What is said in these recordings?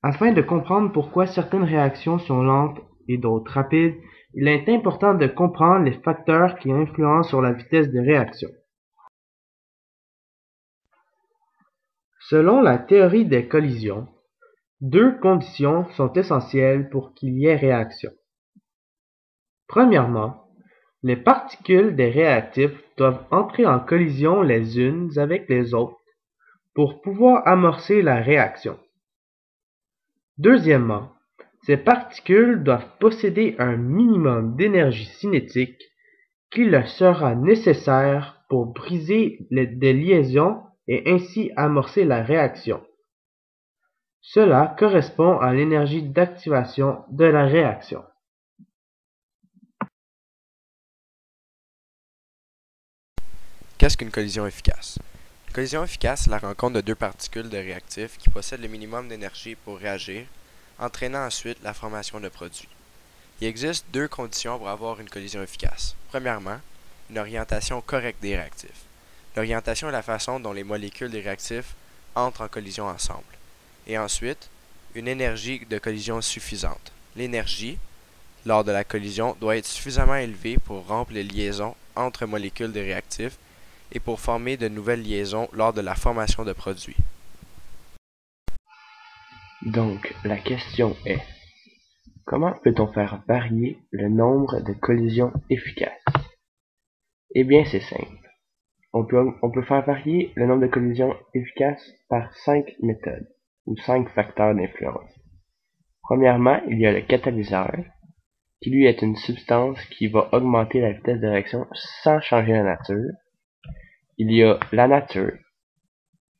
Afin de comprendre pourquoi certaines réactions sont lentes et d'autres rapides, il est important de comprendre les facteurs qui influencent sur la vitesse de réaction. Selon la théorie des collisions, deux conditions sont essentielles pour qu'il y ait réaction. Premièrement, les particules des réactifs doivent entrer en collision les unes avec les autres pour pouvoir amorcer la réaction. Deuxièmement, ces particules doivent posséder un minimum d'énergie cinétique qui leur sera nécessaire pour briser des liaisons et ainsi amorcer la réaction. Cela correspond à l'énergie d'activation de la réaction. Qu'est-ce qu'une collision efficace? Une collision efficace est la rencontre de deux particules de réactifs qui possèdent le minimum d'énergie pour réagir, entraînant ensuite la formation de produits. Il existe deux conditions pour avoir une collision efficace. Premièrement, une orientation correcte des réactifs. L'orientation est la façon dont les molécules des réactifs entrent en collision ensemble. Et ensuite, une énergie de collision suffisante. L'énergie, lors de la collision, doit être suffisamment élevée pour rompre les liaisons entre molécules de réactifs et pour former de nouvelles liaisons lors de la formation de produits. Donc, la question est, comment peut-on faire varier le nombre de collisions efficaces? Eh bien, c'est simple. On peut faire varier le nombre de collisions efficaces par 5 méthodes, ou 5 facteurs d'influence. Premièrement, il y a le catalyseur, qui lui est une substance qui va augmenter la vitesse de réaction sans changer la nature. Il y a la nature,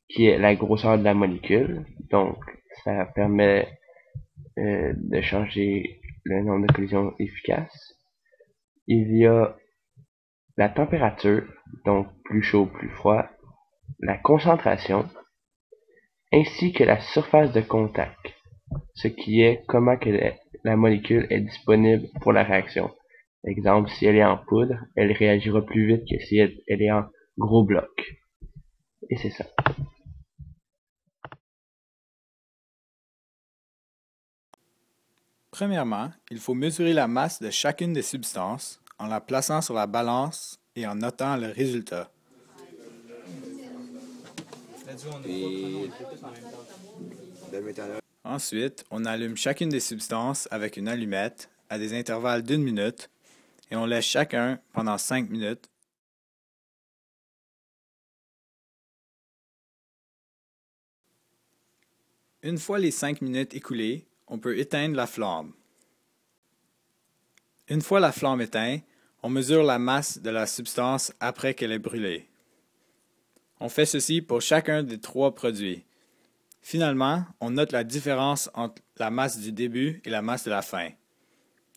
qui est la grosseur de la molécule, donc ça permet de changer le nombre de collisions efficaces. Il y a la température, donc plus chaud, plus froid, la concentration, ainsi que la surface de contact, ce qui est comment que la molécule est disponible pour la réaction. Exemple, si elle est en poudre, elle réagira plus vite que si elle est en gros bloc. Et c'est ça. Premièrement, il faut mesurer la masse de chacune des substances en la plaçant sur la balance et en notant le résultat. Ensuite, on allume chacune des substances avec une allumette à des intervalles d'1 minute et on laisse chacun pendant 5 minutes. Une fois les 5 minutes écoulées, on peut éteindre la flamme. Une fois la flamme éteinte, on mesure la masse de la substance après qu'elle est brûlée. On fait ceci pour chacun des 3 produits. Finalement, on note la différence entre la masse du début et la masse de la fin.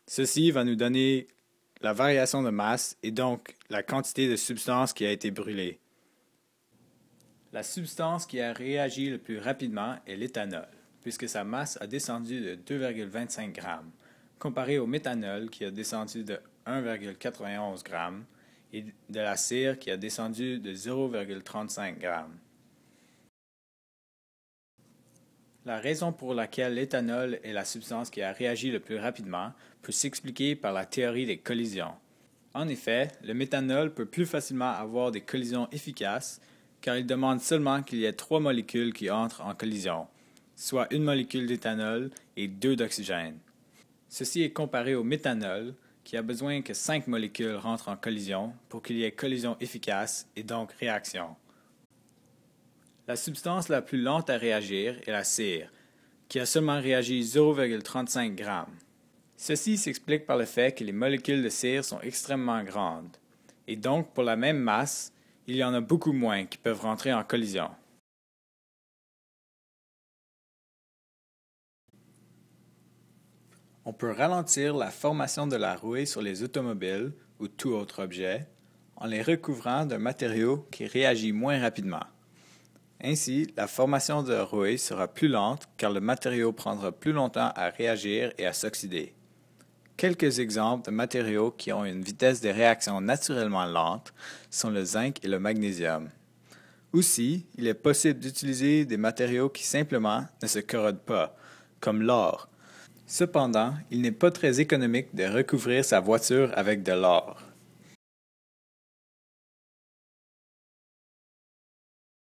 Ceci va nous donner la variation de masse et donc la quantité de substance qui a été brûlée. La substance qui a réagi le plus rapidement est l'éthanol, puisque sa masse a descendu de 2,25 g, comparé au méthanol qui a descendu de 1,91 g et de la cire qui a descendu de 0,35 g. La raison pour laquelle l'éthanol est la substance qui a réagi le plus rapidement peut s'expliquer par la théorie des collisions. En effet, le méthanol peut plus facilement avoir des collisions efficaces car il demande seulement qu'il y ait 3 molécules qui entrent en collision, soit une molécule d'éthanol et 2 d'oxygène. Ceci est comparé au méthanol qui a besoin que 5 molécules rentrent en collision pour qu'il y ait collision efficace et donc réaction. La substance la plus lente à réagir est la cire, qui a seulement réagi 0,35 g. Ceci s'explique par le fait que les molécules de cire sont extrêmement grandes, et donc pour la même masse, il y en a beaucoup moins qui peuvent rentrer en collision. On peut ralentir la formation de la rouille sur les automobiles ou tout autre objet en les recouvrant d'un matériau qui réagit moins rapidement. Ainsi, la formation de rouille sera plus lente car le matériau prendra plus longtemps à réagir et à s'oxyder. Quelques exemples de matériaux qui ont une vitesse de réaction naturellement lente sont le zinc et le magnésium. Aussi, il est possible d'utiliser des matériaux qui simplement ne se corrodent pas, comme l'or. Cependant, il n'est pas très économique de recouvrir sa voiture avec de l'or.